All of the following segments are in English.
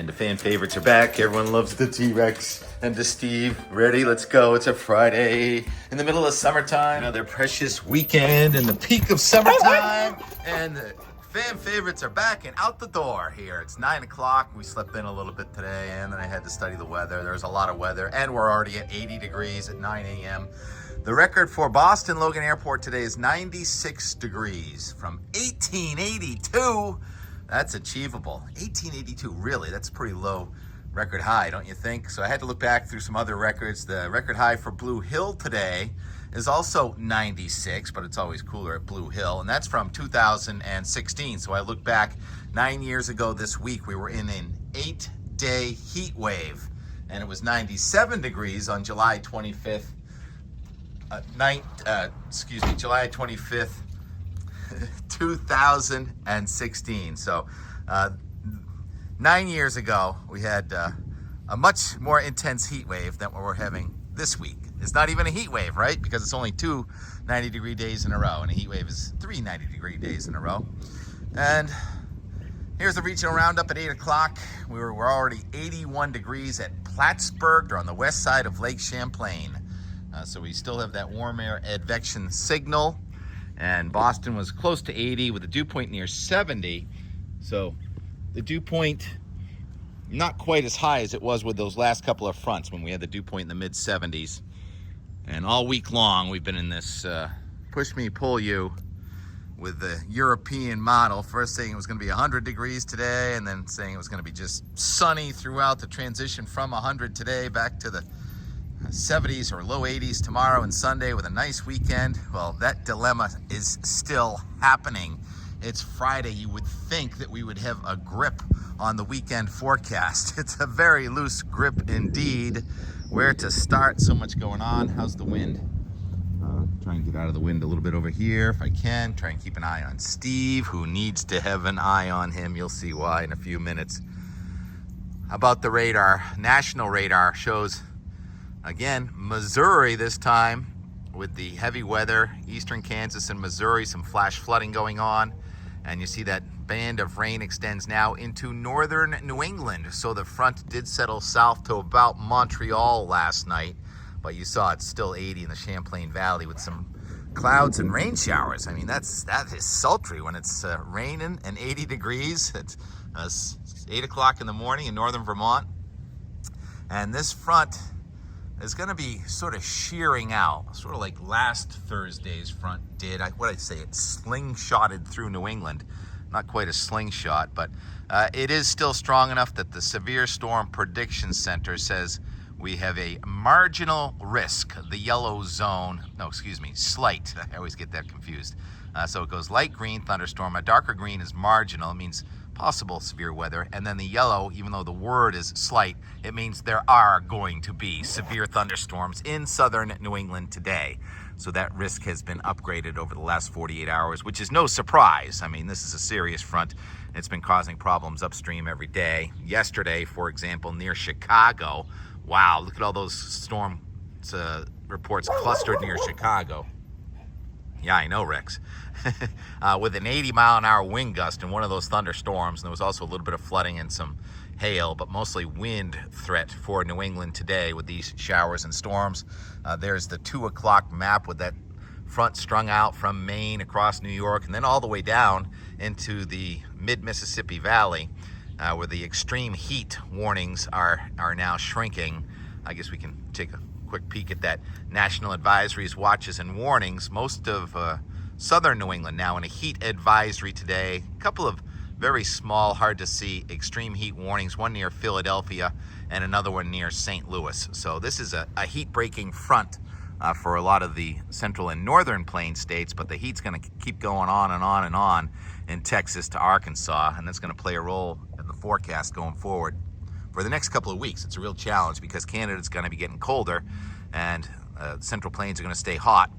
And the fan favorites are back. Everyone loves the T-Rex and the Steve. Ready? Let's go. It's a Friday in the middle of summertime. Another precious weekend in the peak of summertime. And the fan favorites are back and out the door here. It's 9 o'clock. We slept in a little bit today, and then I had to study the weather. There's a lot of weather, and we're already at 80 degrees at 9 a.m. The record for Boston Logan Airport today is 96 degrees from 1882. That's achievable. 1882, really? That's a pretty low record high, don't you think? So I had to look back through some other records. The record high for Blue Hill today is also 96, but it's always cooler at Blue Hill, and that's from 2016. So I looked back 9 years ago this week. We were in an 8-day heat wave, and it was 97 degrees on July 25th. July 25th, 2016. So 9 years ago, we had a much more intense heat wave than what we're having this week. It's not even a heat wave, right? Because it's only 2 90-degree days in a row, and a heat wave is 3 90-degree days in a row. And here's the regional roundup at 8 o'clock. We're already 81 degrees at Plattsburgh. They're on the west side of Lake Champlain. So we still have that warm air advection signal. And Boston was close to 80 with the dew point near 70. So the dew point not quite as high as it was with those last couple of fronts when we had the dew point in the mid 70s. And all week long we've been in this push me, pull you with the European model. First saying it was going to be 100 degrees today, and then saying it was going to be just sunny throughout the transition from 100 today back to the 70s or low 80s tomorrow and Sunday with a nice weekend. Well, that dilemma is still happening. It's Friday. You would think that we would have a grip on the weekend forecast. It's a very loose grip indeed. Where to start? So much going on. How's the wind? Try and get out of the wind a little bit over here if I can. Try and keep an eye on Steve, who needs to have an eye on him. You'll see why in a few minutes. How about the radar? National radar shows, again, Missouri this time with the heavy weather. Eastern Kansas and Missouri, some flash flooding going on. And you see that band of rain extends now into northern New England. So the front did settle south to about Montreal last night. But you saw it's still 80 in the Champlain Valley with some clouds and rain showers. I mean, that is sultry when it's raining and 80 degrees. It's 8 o'clock in the morning in northern Vermont. And this front is going to be sort of shearing out, sort of like last Thursday's front did. It slingshotted through New England. Not quite a slingshot, but it is still strong enough that the Severe Storm Prediction Center says we have a marginal risk, the yellow zone. No, excuse me, slight. I always get that confused. So it goes light green, thunderstorm. A darker green is marginal. It means possible severe weather. And then the yellow, even though the word is slight, it means there are going to be severe thunderstorms in southern New England today. So that risk has been upgraded over the last 48 hours, which is no surprise. I mean, this is a serious front. It's been causing problems upstream every day. Yesterday, for example, near Chicago. Wow, look at all those storm reports clustered near Chicago. Yeah, I know, Rex. With an 80-mile-an-hour wind gust in one of those thunderstorms, and there was also a little bit of flooding and some hail, but mostly wind threat for New England today with these showers and storms. There's the 2 o'clock map with that front strung out from Maine across New York and then all the way down into the mid-Mississippi Valley, where the extreme heat warnings are now shrinking. I guess we can take a quick peek at that. National advisories, watches, and warnings. Most of southern New England now in a heat advisory today. A couple of very small, hard to see extreme heat warnings, one near Philadelphia and another one near St. Louis. So this is a heat-breaking front for a lot of the central and northern plain states, but the heat's going to keep going on and on and on in Texas to Arkansas, and that's going to play a role in the forecast going forward for the next couple of weeks. It's a real challenge because Canada's going to be getting colder and the central plains are going to stay hot.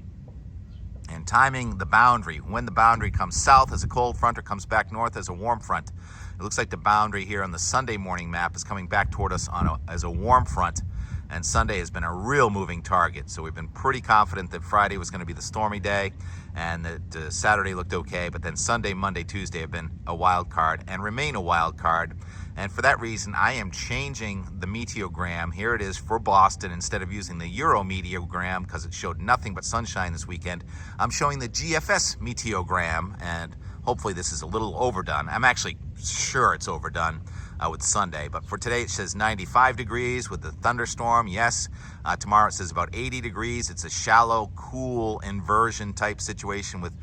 And timing the boundary, when the boundary comes south as a cold front or comes back north as a warm front. It looks like the boundary here on the Sunday morning map is coming back toward us as a warm front. and Sunday has been a real moving target. So we've been pretty confident that Friday was going to be the stormy day, and that Saturday looked okay, but then Sunday, Monday, Tuesday have been a wild card and remain a wild card. And for that reason, I am changing the meteogram. Here it is for Boston. Instead of using the Euro meteogram, because it showed nothing but sunshine this weekend, I'm showing the GFS meteogram, and hopefully this is a little overdone. I'm actually sure it's overdone with Sunday, but for today it says 95 degrees with the thunderstorm. Yes, tomorrow it says about 80 degrees. It's a shallow, cool inversion type situation with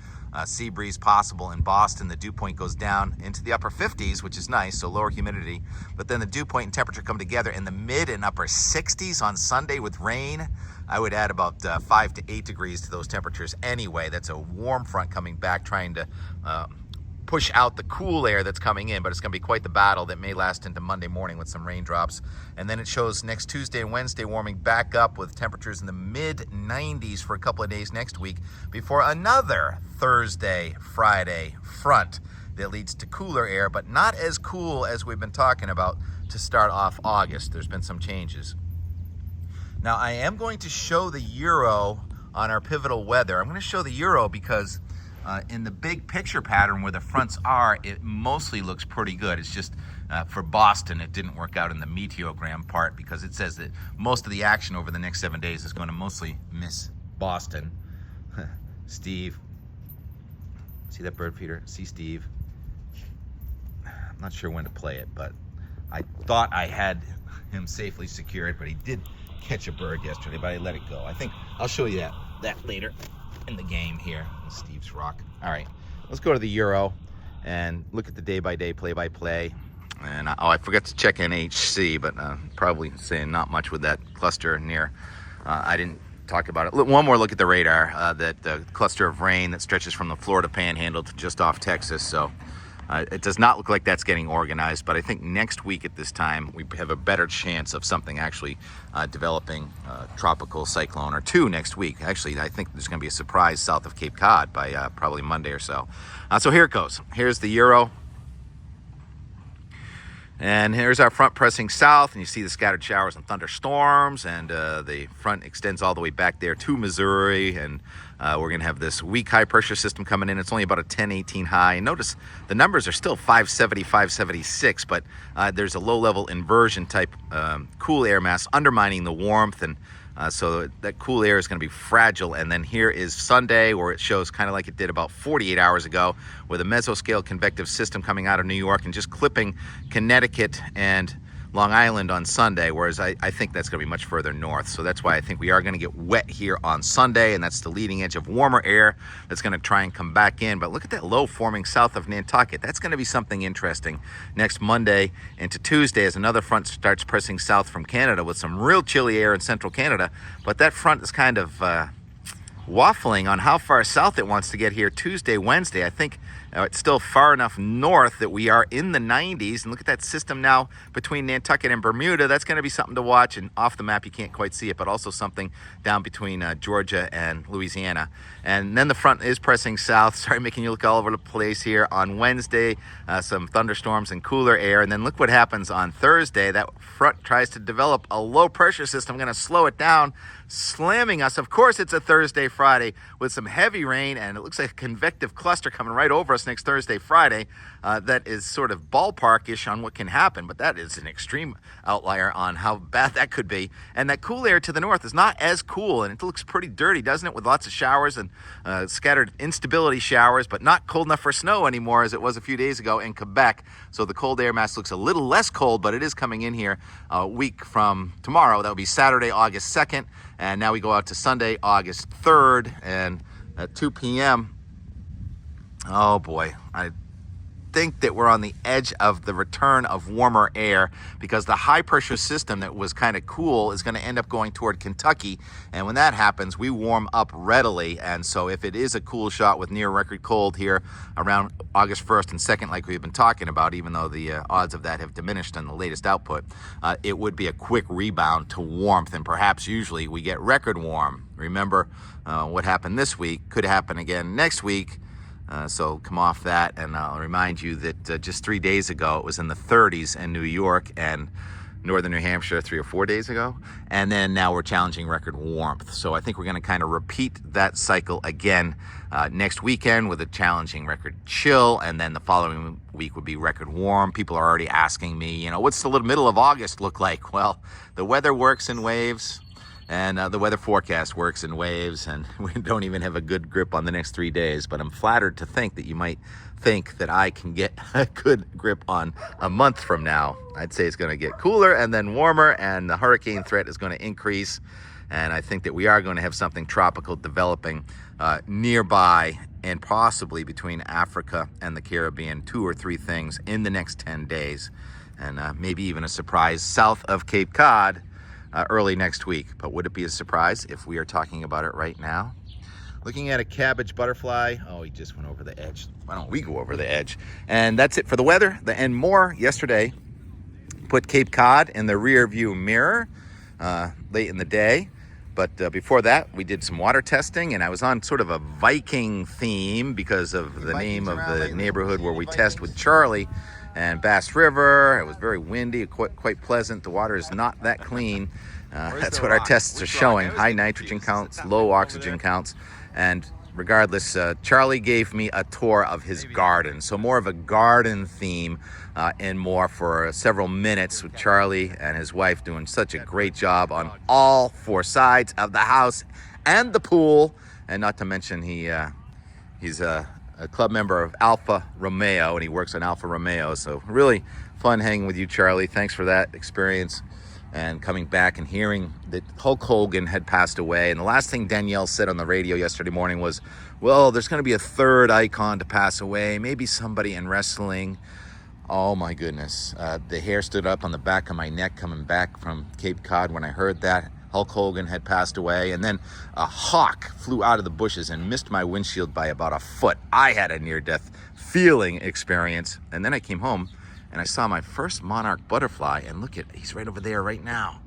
sea breeze possible in Boston. The dew point goes down into the upper 50s, which is nice, so lower humidity. But then the dew point and temperature come together in the mid and upper 60s on Sunday with rain. I would add about 5 to 8 degrees to those temperatures anyway. That's a warm front coming back, trying to push out the cool air that's coming in, but it's going to be quite the battle that may last into Monday morning with some raindrops. And then it shows next Tuesday and Wednesday warming back up with temperatures in the mid 90s for a couple of days next week before another Thursday, Friday front that leads to cooler air, but not as cool as we've been talking about to start off August. There's been some changes. Now, I am going to show the Euro on our pivotal weather. I'm going to show the Euro because in the big picture pattern where the fronts are, it mostly looks pretty good. It's just for Boston, it didn't work out in the meteogram part because it says that most of the action over the next 7 days is going to mostly miss Boston. Steve. See that bird feeder? See Steve? I'm not sure when to play it, but I thought I had him safely secured, but he did catch a bird yesterday, but I let it go. I think I'll show you that later in the game here. Steve's rock. All right, let's go to the Euro and look at the day-by-day, play-by-play. And I forgot to check NHC, but probably saying not much with that cluster near. I didn't talk about it. One more look at the radar. That cluster of rain that stretches from the Florida Panhandle to just off Texas. So it does not look like that's getting organized, but I think next week at this time we have a better chance of something actually developing a tropical cyclone or two next week. Actually, I think there's going to be a surprise south of Cape Cod by probably Monday or so. So here it goes. Here's the Euro. And here's our front pressing south, and you see the scattered showers and thunderstorms, and the front extends all the way back there to Missouri, and we're going to have this weak high pressure system coming in. It's only about a 10-18 high. And notice the numbers are still 570, 576, but there's a low-level inversion type cool air mass undermining the warmth, and so that cool air is going to be fragile. And then here is Sunday, where it shows kind of like it did about 48 hours ago, with a mesoscale convective system coming out of New York and just clipping Connecticut and Long Island on Sunday, whereas I think that's going to be much further north. So that's why I think we are going to get wet here on Sunday, and that's the leading edge of warmer air that's going to try and come back in. But look at that low forming south of Nantucket. That's going to be something interesting next Monday into Tuesday as another front starts pressing south from Canada with some real chilly air in central Canada. But that front is kind of waffling on how far south it wants to get here Tuesday, Wednesday. I think it's still far enough north that we are in the 90s. And look at that system now between Nantucket and Bermuda. That's going to be something to watch. And off the map, you can't quite see it, but also something down between Georgia and Louisiana. And then the front is pressing south. Sorry, making you look all over the place here. On Wednesday, some thunderstorms and cooler air. And then look what happens on Thursday. That front tries to develop a low pressure system. Going to slow it down, slamming us. Of course, it's a Thursday, Friday with some heavy rain, and it looks like a convective cluster coming right over us next Thursday, Friday. That is sort of ballpark-ish on what can happen, but that is an extreme outlier on how bad that could be. And that cool air to the north is not as cool, and it looks pretty dirty, doesn't it, with lots of showers and scattered instability showers, but not cold enough for snow anymore as it was a few days ago in Quebec. So the cold air mass looks a little less cold, but it is coming in here a week from tomorrow. That would be Saturday, August 2nd, and now we go out to Sunday, August 3rd, and at 2 p.m., oh boy, I think that we're on the edge of the return of warmer air, because the high pressure system that was kind of cool is going to end up going toward Kentucky, and when that happens we warm up readily. And so if it is a cool shot with near record cold here around August 1st and 2nd like we've been talking about, even though the odds of that have diminished in the latest output, it would be a quick rebound to warmth, and perhaps usually we get record warm. Remember what happened this week could happen again next week. So come off that, and I'll remind you that just 3 days ago it was in the 30s in New York, and northern New Hampshire 3 or 4 days ago. And then now we're challenging record warmth. So I think we're going to kind of repeat that cycle again next weekend with a challenging record chill. And then the following week would be record warm. People are already asking me, you know, what's the middle of August look like? Well, the weather works in waves. And the weather forecast works in waves, and we don't even have a good grip on the next 3 days. But I'm flattered to think that you might think that I can get a good grip on a month from now. I'd say it's going to get cooler and then warmer, and the hurricane threat is going to increase. And I think that we are going to have something tropical developing nearby and possibly between Africa and the Caribbean, 2 or 3 things in the next 10 days. And maybe even a surprise south of Cape Cod early next week. But would it be a surprise if we are talking about it right now? Looking at a cabbage butterfly. Oh, he just went over the edge. Why don't we go over the edge? And that's it for the weather. And more yesterday put Cape Cod in the rear view mirror late in the day. But before that, we did some water testing, and I was on sort of a Viking theme because of the name of the neighborhood where we test with Charlie. And Bass River, it was very windy, quite pleasant. The water is not that clean. That's what our tests are showing. High nitrogen counts, low oxygen counts. And regardless, Charlie gave me a tour of his garden. So more of a garden theme and more for several minutes with Charlie and his wife doing such a great job on all 4 sides of the house and the pool. And not to mention he's a club member of Alfa Romeo, and he works on Alfa Romeo. So really fun hanging with you, Charlie. Thanks for that experience and coming back and hearing that Hulk Hogan had passed away. And the last thing Danielle said on the radio yesterday morning was, well, there's going to be a 3rd icon to pass away, maybe somebody in wrestling. Oh my goodness. The hair stood up on the back of my neck coming back from Cape Cod when I heard that Hulk Hogan had passed away. And then a hawk flew out of the bushes and missed my windshield by about a foot. I had a near-death feeling experience. And then I came home and I saw my first monarch butterfly. And look he's right over there right now.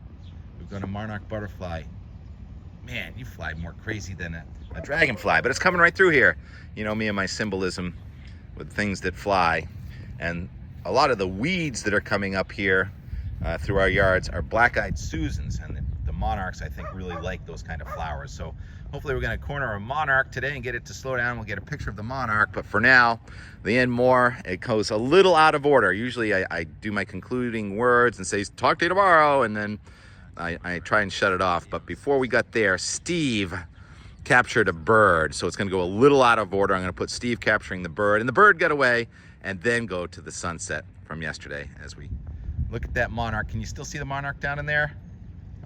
We've got a monarch butterfly. Man, you fly more crazy than a dragonfly, but it's coming right through here. You know me and my symbolism with things that fly. And a lot of the weeds that are coming up here through our yards are black-eyed Susans, and the monarchs, I think, really like those kind of flowers. So hopefully we're going to corner a monarch today and get it to slow down. We'll get a picture of the monarch, but for now, the and more, it goes a little out of order. Usually I do my concluding words and say, talk to you tomorrow, and then I try and shut it off. But before we got there, Steve captured a bird, so it's going to go a little out of order. I'm going to put Steve capturing the bird, and the bird got away, and then go to the sunset from yesterday as we look at that monarch. Can you still see the monarch down in there?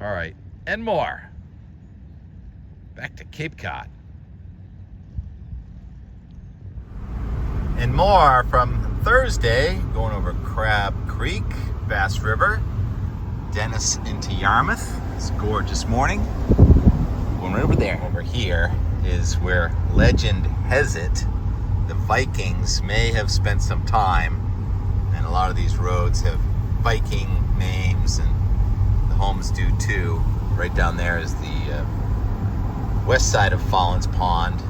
All right, and more. Back to Cape Cod. And more from Thursday, going over Crab Creek, Bass River, Dennis into Yarmouth. It's a gorgeous morning. Going right over there. Over here is where legend has it the Vikings may have spent some time, and a lot of these roads have Viking names, and the homes do too. Right down there is the west side of Fallon's Pond,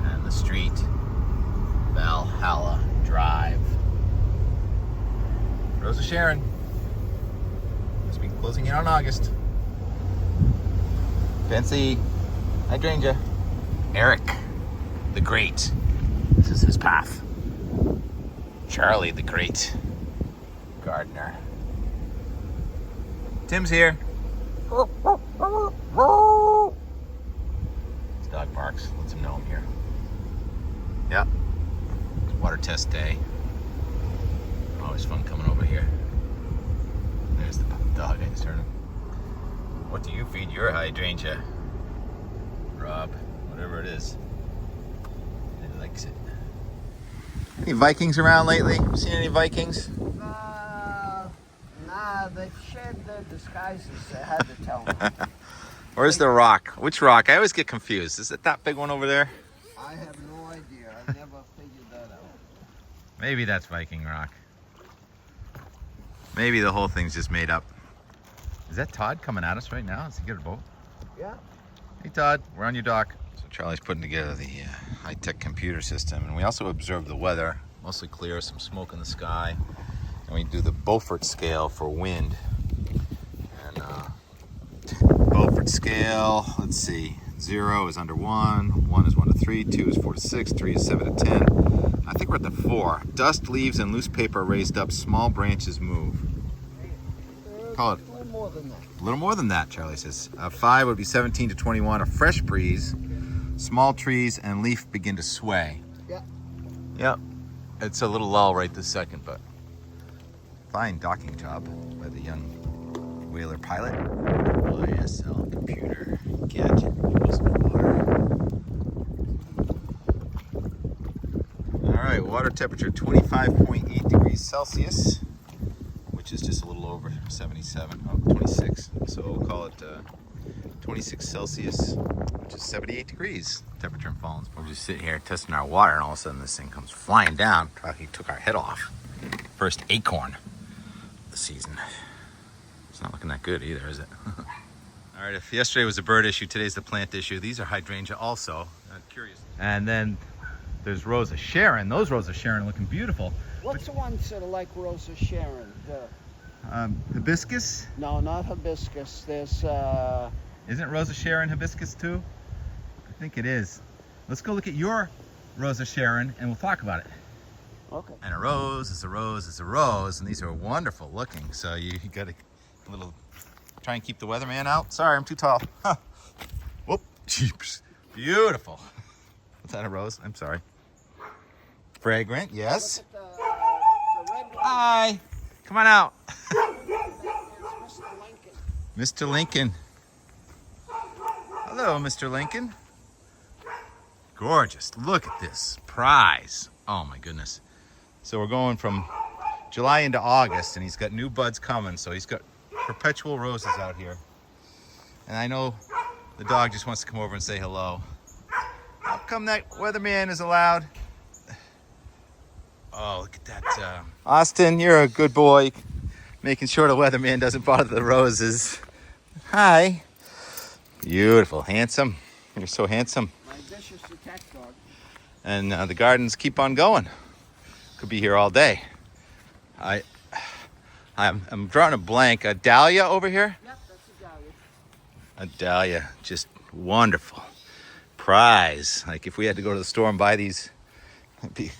and the street Valhalla Drive. Rosa Sharon must be closing in on August. Fancy hydrangea. Eric the Great. This is his path. Charlie the Great gardener. Tim's here. His dog barks. Lets him know I'm here. Yep. It's water test day. Always fun coming over here. There's the dog. I just heard him. What do you feed your hydrangea? Rob, whatever it is. He likes it. Any Vikings around lately? Seen any Vikings? Nah, they've shed their disguises. I had to tell them. Where's the rock? Which rock? I always get confused. Is it that big one over there? I have no idea. I never figured that out. Maybe that's Viking rock. Maybe the whole thing's just made up. Is that Todd coming at us right now? Is he got a boat? Yeah. Hey Todd, we're on your dock. So Charlie's putting together the high-tech computer system, and we also observed the weather. Mostly clear, some smoke in the sky. And we do the Beaufort scale for wind. And Beaufort scale, let's see. 0 is under 1, 1 is 1 to 3, 2 is 4 to 6, 3 is 7 to 10. I think we're at the 4. Dust, leaves, and loose paper are raised up, small branches move. Call it a little more than that. A little more than that, Charlie says. 5 would be 17 to 21, a fresh breeze, small trees and leaf begin to sway. Yeah. Yep. It's a little lull right this second, but fine docking job by the young whaler pilot. YSL computer gadget equals water. All right, water temperature 25.8 degrees Celsius, which is just a little over 77, 26. So we'll call it 26 Celsius, which is 78 degrees temperature in Fallons. We're just sitting here testing our water, and all of a sudden this thing comes flying down. He took our head off. First acorn of the season. It's not looking that good either, is it? All right, if yesterday was the bird issue, today's the plant issue. These are hydrangea also. Curious. And then there's Rose of Sharon. Those Rose of Sharon are looking beautiful. What's the ones that are like Rose of Sharon? Hibiscus? No, not hibiscus. There's Isn't Rose of Sharon hibiscus too? I think it is. Let's go look at your Rose of Sharon and we'll talk about it. okay. And a rose is a rose is a rose, and these are wonderful looking. So you got a little, try and keep the weatherman out. Sorry, I'm too tall. Huh. Whoop, jeeps. Beautiful. What's that, a rose? I'm sorry. Fragrant, yes. Look at the red one. Hi. Come on out. There's Mr. Lincoln. Mr. Lincoln. Hello, Mr. Lincoln. Gorgeous. Look at this prize. Oh my goodness. So we're going from July into August, and he's got new buds coming. So he's got perpetual roses out here. And I know the dog just wants to come over and say hello. How come that weatherman is allowed? Oh, look at that. Austin, you're a good boy. Making sure the weatherman doesn't bother the roses. Hi. Beautiful. Handsome. You're so handsome. My vicious attack dog. And the gardens keep on going. Could be here all day. I'm drawing a blank. A dahlia over here? Yep, that's a dahlia. A dahlia. Just wonderful. Prize. Like if we had to go to the store and buy these, it'd be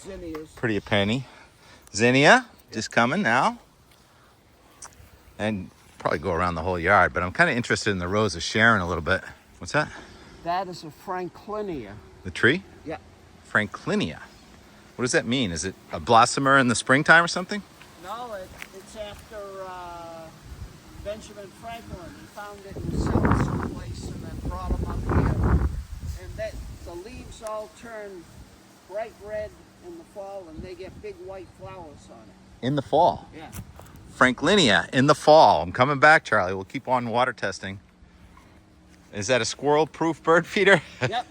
Zinnias. pretty a penny. Zinnia, just coming now. And probably go around the whole yard, but I'm kind of interested in the Rose of Sharon a little bit. What's that? That is a Franklinia. The tree? Yeah. Franklinia. What does that mean? Is it a blossomer in the springtime or something? No, it's after Benjamin Franklin. He found it in cells someplace and then brought them up here. And that the leaves all turn bright red in the fall, and they get big white flowers on it. In the fall. Yeah. Franklinia in the fall. I'm coming back, Charlie. We'll keep on water testing. Is that a squirrel-proof bird feeder? Yep.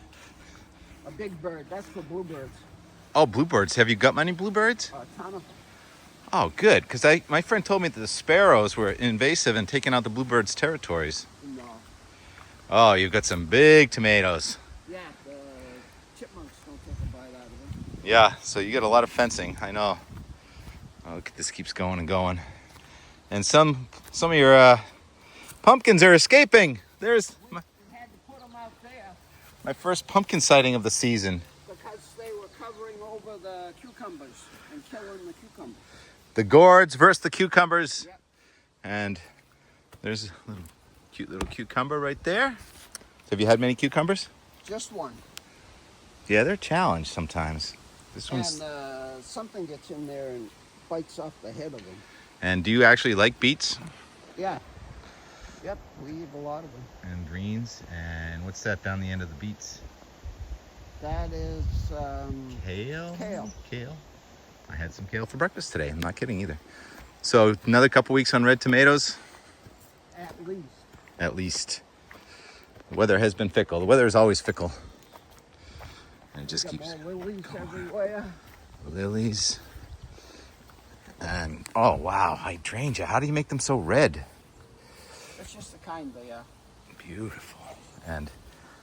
A big bird. That's for bluebirds. Oh, bluebirds. Have you got many bluebirds? A ton of them. Oh, good. Because my friend told me that the sparrows were invasive and taking out the bluebirds' territories. No. Oh, you've got some big tomatoes. Yeah, the chipmunks don't take a bite out of them. Yeah, so you got a lot of fencing. I know. Oh, look, this keeps going and going. And some of your pumpkins are escaping. There's We had to put them out there my first pumpkin sighting of the season. because they were covering over the cucumbers and killing the cucumbers. The gourds versus the cucumbers. Yep. And there's a cute little cucumber right there. Have you had many cucumbers? Just one. Yeah, they're challenged sometimes. This one's. And something gets in there and bites off the head of them. And do you actually like beets? Yeah. Yep, we eat a lot of them. And greens. And what's that down the end of the beets? That is Kale? Kale. Kale. I had some kale for breakfast today. I'm not kidding either. So another couple weeks on red tomatoes? at least. At least. The weather has been fickle. The weather is always fickle. And it just keeps more lilies everywhere. lilies. And oh wow, hydrangea. How do you make them so red? That's just the kind they are. Beautiful. And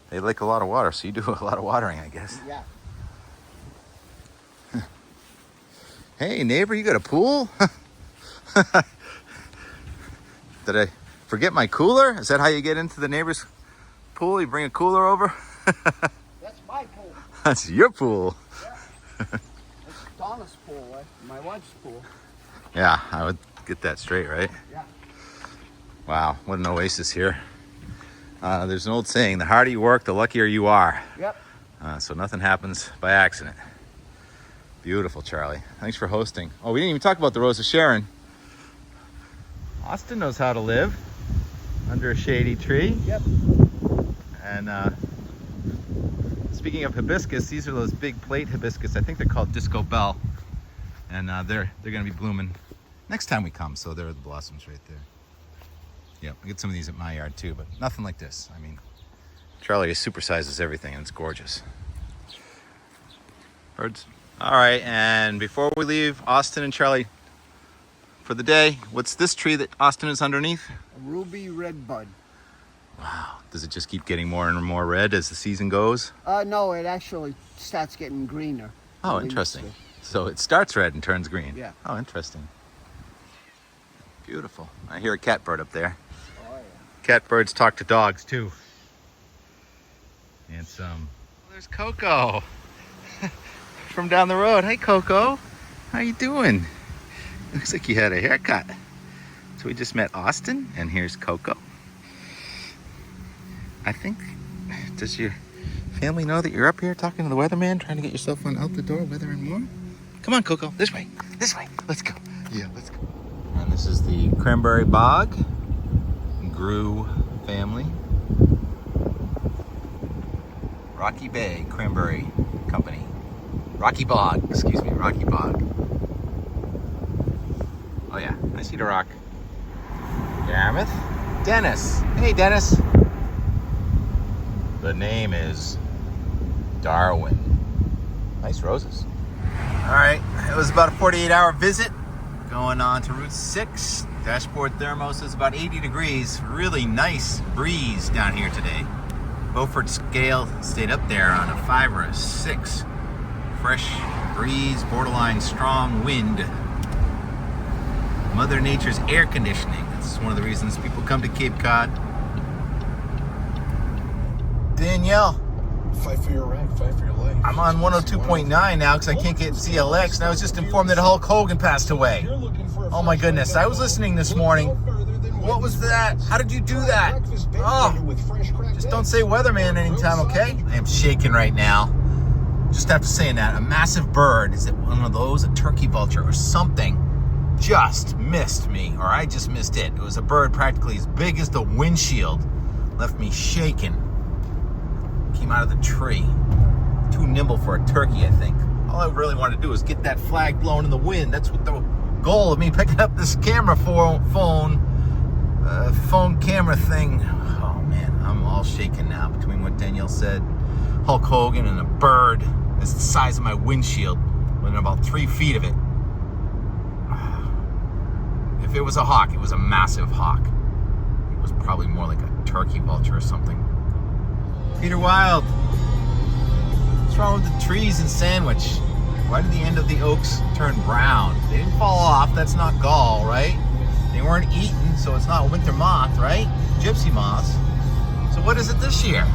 they like a lot of water, so you do a lot of watering, I guess. Yeah. Hey, neighbor, you got a pool? Did I forget my cooler? Is that how you get into the neighbor's pool? You bring a cooler over? That's my pool. That's your pool. Yeah. That's Donna's pool, my wife's pool. Yeah, I would get that straight, right? Yeah. Wow, what an oasis here. There's an old saying, the harder you work, the luckier you are. Yep. So nothing happens by accident. Beautiful, Charlie. Thanks for hosting. Oh, we didn't even talk about the Rose of Sharon. Austin knows how to live under a shady tree. Yep. And speaking of hibiscus, these are those big plate hibiscus. I think they're called Disco Bell. And they're going to be blooming next time we come. So there are the blossoms right there. Yep, I get some of these at my yard too, but nothing like this. I mean, Charlie supersizes everything and it's gorgeous. Birds. All right, and before we leave Austin and Charlie for the day, what's this tree that Austin is underneath? A ruby red bud. Wow, does it just keep getting more and more red as the season goes? No, it actually starts getting greener. Oh, interesting. So it starts red and turns green. Yeah. Oh, interesting. Beautiful. I hear a catbird up there. Oh, yeah. Catbirds talk to dogs too. And there's Coco from down the road. Hey, Coco. How you doing? Looks like you had a haircut. So we just met Austin, and here's Coco. I think, does your family know that you're up here talking to the weatherman, trying to get yourself on Out the Door Weather and More? Come on, Coco. This way. This way. Let's go. Yeah, let's go. And this is the Cranberry Bog. Grew family. Rocky Bay Cranberry Company. Rocky Bog, excuse me, Rocky Bog. Oh yeah, I see the rock. Yarmouth. Dennis. Hey, Dennis. The name is Darwin. Nice roses. All right, it was about a 48-hour visit. Going on to Route 6. Dashboard thermos is about 80 degrees. Really nice breeze down here today. Beaufort scale stayed up there on a 5 or a 6. Fresh breeze, borderline strong wind. Mother Nature's air conditioning. That's one of the reasons people come to Cape Cod. Danielle. Fight for your right, fight for your life. I'm on 102.9 now because I can't get CLX, and I was just informed that Hulk Hogan passed away. Oh my goodness, I was listening this morning. What was that? How did you do that? Oh, just don't say weatherman anytime, okay? I am shaking right now. Just after saying that, a massive bird, is it one of those, a turkey vulture or something, just missed me, or I just missed it. It was a bird practically as big as the windshield. Left me shaking. Came out of the tree. Too nimble for a turkey, I think. All I really wanted to do was get that flag blown in the wind. That's what the goal of me picking up this camera phone camera thing. Oh man, I'm all shaken now between what Danielle said, Hulk Hogan, and a bird that's the size of my windshield within about 3 feet of it. If it was a hawk, it was a massive hawk. It was probably more like a turkey vulture or something. Peter Wild, what's wrong with the trees in Sandwich? Why did the end of the oaks turn brown? They didn't fall off, that's not gall, right? They weren't eaten, so it's not winter moth, right? Gypsy moths. So what is it this year?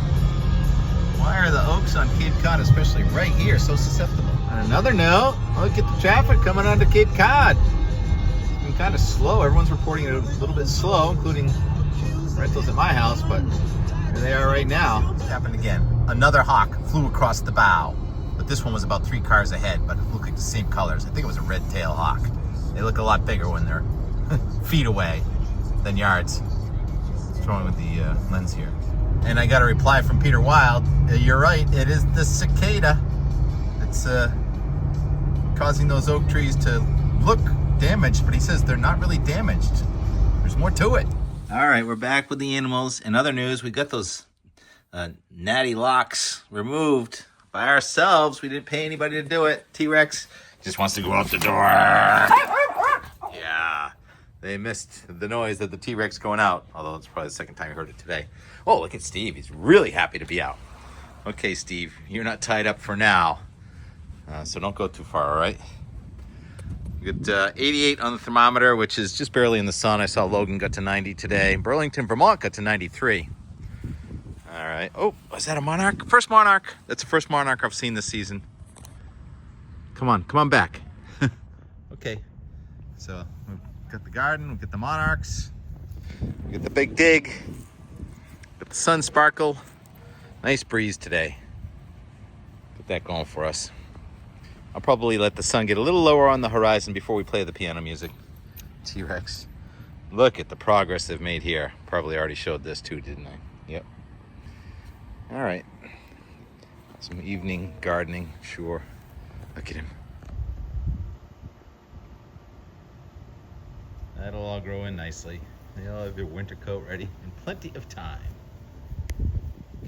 Why are the oaks on Cape Cod, especially right here, so susceptible? On another note, look at the traffic coming onto Cape Cod. It's been kind of slow. Everyone's reporting it a little bit slow, including rentals at my house, but here they are right now. It happened again. Another hawk flew across the bow, but this one was about 3 cars ahead, but it looked like the same colors. I think it was a red-tailed hawk. They look a lot bigger when they're feet away than yards. What's wrong with the lens here? And I got a reply from Peter Wild. You're right, it is the cicada. It's causing those oak trees to look damaged, but he says they're not really damaged. There's more to it. All right, we're back with the animals. In other news, we got those natty locks removed by ourselves. We didn't pay anybody to do it. T-Rex just wants to go out the door. Yeah, they missed the noise of the T-Rex going out, although it's probably the second time you heard it today. Oh, look at Steve. He's really happy to be out. Okay, Steve, you're not tied up for now, so don't go too far, all right? We got 88 on the thermometer, which is just barely in the sun. I saw Logan got to 90 today. Burlington, Vermont got to 93. All right. Oh, is that a monarch? First monarch. That's the first monarch I've seen this season. Come on back. Okay. So we've got the garden, we've got the monarchs, we got the big dig, got the sun sparkle. Nice breeze today. Get that going for us. I'll probably let the sun get a little lower on the horizon before we play the piano music. T-Rex. Look at the progress they've made here. Probably already showed this too, didn't I? Yep. All right. Some evening gardening, sure. Look at him. That'll all grow in nicely. They all have their winter coat ready in plenty of time.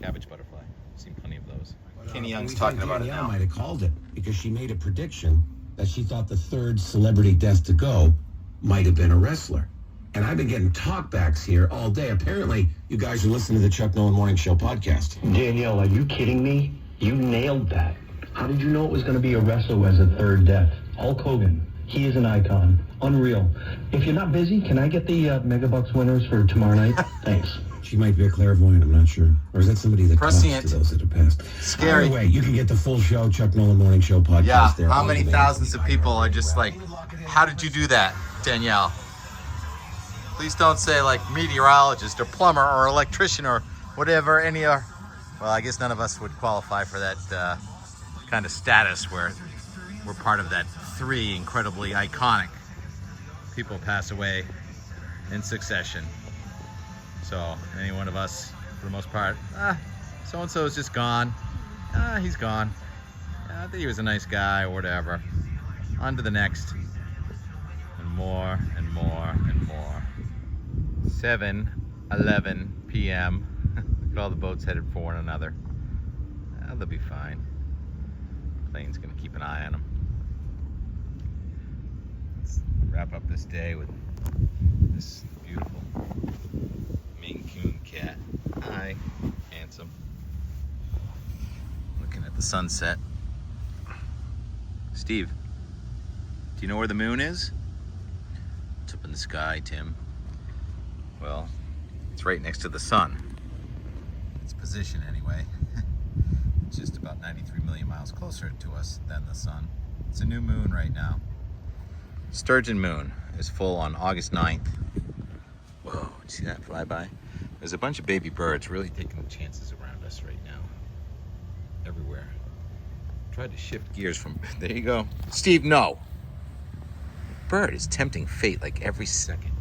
Cabbage butterfly. Seen plenty of those. Kenny Young's talking about it now. Danielle might have called it because she made a prediction that she thought the third celebrity death to go might have been a wrestler. And I've been getting talkbacks here all day. Apparently, you guys are listening to the Chuck Nolan Morning Show podcast. Danielle, are you kidding me? You nailed that. How did you know it was going to be a wrestler as a third death? Hulk Hogan. He is an icon. Unreal. If you're not busy, can I get the Megabucks winners for tomorrow night? Thanks. She might be a clairvoyant, I'm not sure. Or is that somebody that talks Prescient. to those that have passed? Scary. Anyway, you can get the full show, Chuck Nolan Morning Show podcast Yeah, there. how many thousands of people are just like, how did you do that, Danielle? Please don't say like meteorologist or plumber or electrician or whatever any are. Well, I guess none of us would qualify for that kind of status where we're part of that three incredibly iconic people pass away in succession. So any one of us, for the most part, so-and-so is just gone. He's gone. I think he was a nice guy or whatever. On to the next. And more and more and more. 7:11 p.m. Look at all the boats headed for one another. They'll be fine. Plane's gonna keep an eye on them. Let's wrap up this day with this beautiful Maine Coon Cat. Hi, handsome. Looking at the sunset. Steve, do you know where the moon is? It's up in the sky, Tim. Well, it's right next to the sun. Its position, anyway. It's just about 93 million miles closer to us than the sun. It's a new moon right now. Sturgeon moon is full on August 9th. Whoa, did you see that fly by? There's a bunch of baby birds really taking the chances around us right now. Everywhere. Tried to shift gears from, there you go. Steve, no. Bird is tempting fate like every second.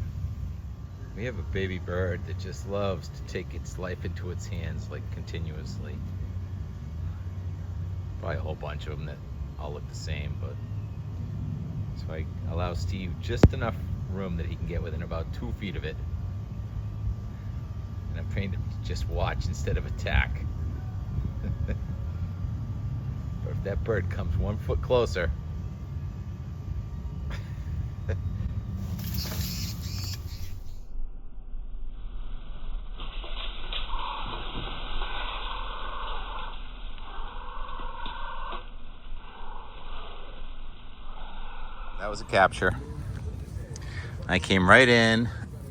We have a baby bird that just loves to take its life into its hands like continuously. Probably a whole bunch of them that all look the same, but so I allow Steve just enough room that he can get within about 2 feet of it. And I'm trained him to just watch instead of attack. But if that bird comes 1 foot closer, that was a capture. I came right in,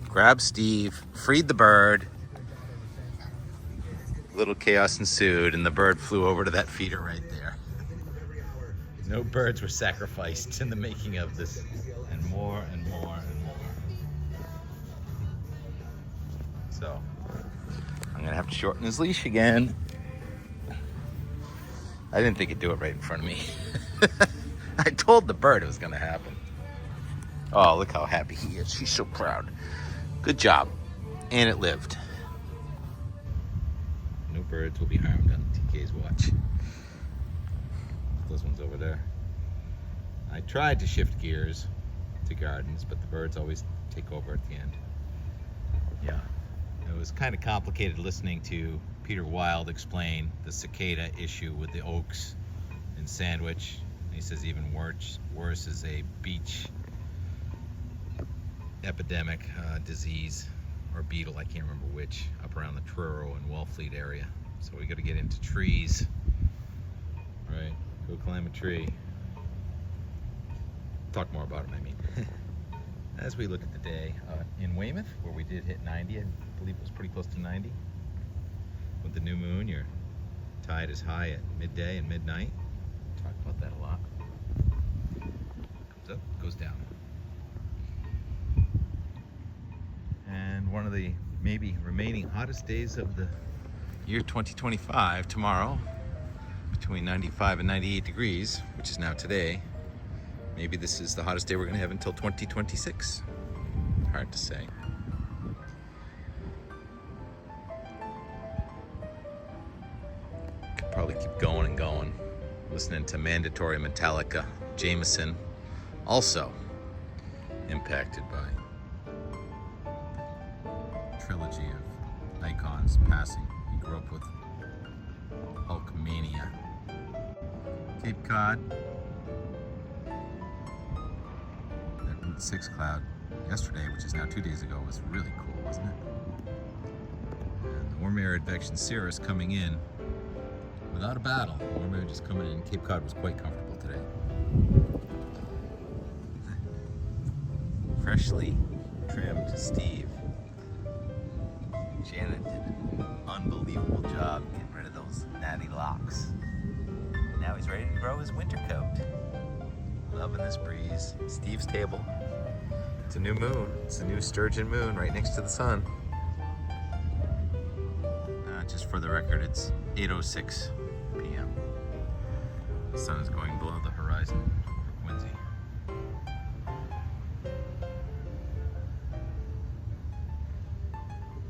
grabbed Steve, freed the bird. Little chaos ensued, and the bird flew over to that feeder right there. No birds were sacrificed in the making of this, and more and more and more. So, I'm gonna have to shorten his leash again. I didn't think he'd do it right in front of me. I told the bird it was gonna happen. Oh, look how happy he is. He's so proud. Good job. And it lived. No birds will be harmed on TK's watch. Those ones over there. I tried to shift gears to gardens, but the birds always take over at the end. Yeah. It was kind of complicated listening to Peter Wilde explain the cicada issue with the oaks in Sandwich. He says even worse is a beach epidemic disease or beetle, I can't remember which, up around the Truro and Wellfleet area. So we got to get into trees. Right, go climb a tree. talk more about them, I mean. As we look at the day in Weymouth, where we did hit 90, I believe it was pretty close to 90. With the new moon, your tide is high at midday and midnight. Talk about that a lot. Comes up, goes down. And one of the maybe remaining hottest days of the year 2025, tomorrow, between 95 and 98 degrees, which is now today. Maybe this is the hottest day we're going to have until 2026. Hard to say. Could probably keep going and going. Listening to Mandatory Metallica, Jameson, also impacted by trilogy of icons passing. He grew up with Hulk mania. Cape Cod. That Route 6 cloud yesterday, which is now 2 days ago, was really cool, wasn't it? And the warm air advection cirrus coming in without a battle. Warm air just coming in. Cape Cod was quite comfortable today. Freshly trimmed Steve. Janet did an unbelievable job getting rid of those natty locks. Now he's ready to grow his winter coat. Loving this breeze. Steve's table. It's a new moon. It's a new sturgeon moon right next to the sun. Just for the record, it's 8:06 p.m. The sun is going below the horizon for Quincy.